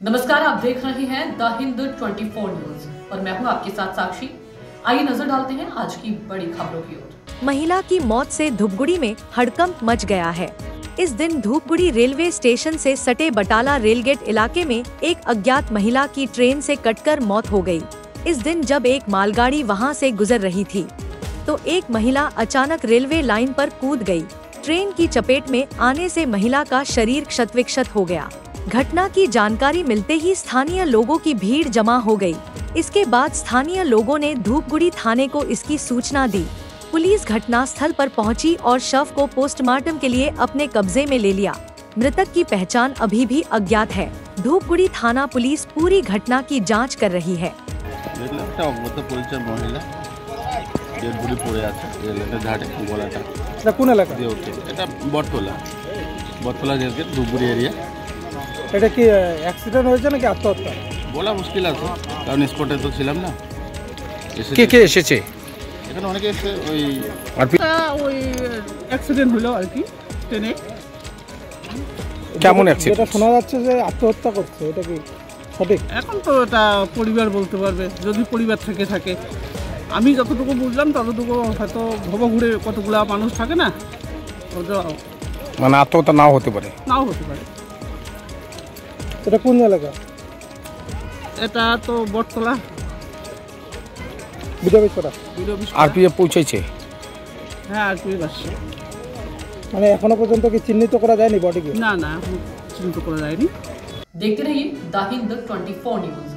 नमस्कार, आप देख रहे हैं द हिंद 24 न्यूज और मैं हूं आपके साथ साक्षी। आइए नजर डालते हैं आज की बड़ी खबरों की ओर। महिला की मौत से धूपगुड़ी में हड़कंप मच गया है। इस दिन धूपगुड़ी रेलवे स्टेशन से सटे बटाला रेलगेट इलाके में एक अज्ञात महिला की ट्रेन से कटकर मौत हो गई। इस दिन जब एक मालगाड़ी वहां से गुजर रही थी तो एक महिला अचानक रेलवे लाइन पर कूद गई। ट्रेन की चपेट में आने से महिला का शरीर क्षत-विक्षत हो गया। घटना की जानकारी मिलते ही स्थानीय लोगों की भीड़ जमा हो गई। इसके बाद स्थानीय लोगों ने धूपगुड़ी थाने को इसकी सूचना दी। पुलिस घटनास्थल पर पहुंची और शव को पोस्टमार्टम के लिए अपने कब्जे में ले लिया। मृतक की पहचान अभी भी अज्ञात है। धूपगुड़ी थाना पुलिस पूरी घटना की जांच कर रही है। এটা কি অ্যাক্সিডেন্ট হয়েছে নাকি আত্মহত্যা বলা মুশকিল আছে, কারণ স্পটে তো ছিলাম না। কে কে এসেছে? এখানে অনেকে এসে ওই অ্যাক্সিডেন্ট হলো আর কি ট্রেনে। কেমন অ্যাক্সিডেন্ট? এটা শোনা যাচ্ছে যে আত্মহত্যা করছে, এটা কি সঠিক? এখন তো এটা পরিবার বলতে পারবে, যদি পরিবার থেকে থাকে। আমি যতটুকু বুঝলাম ততটুকু হয়তো ভবা ঘুরে কতগুলা মানুষ থাকে না, মানে আত্মহত্যা নাও হতে পারে। নাও হতে পারে। এটা কোন এলাকা? এটা তো বটতলা বিডাবিছড়া। আরপিএফ পৌঁছেছে? হ্যাঁ, আরপিএফ আসছে। মানে এখনো পর্যন্ত কি চিহ্নিত করা যায়নি বডিকে? না না, এখন চিহ্নিত করা যায়নি। देखते रहिए द हिंद 24 न्यूज।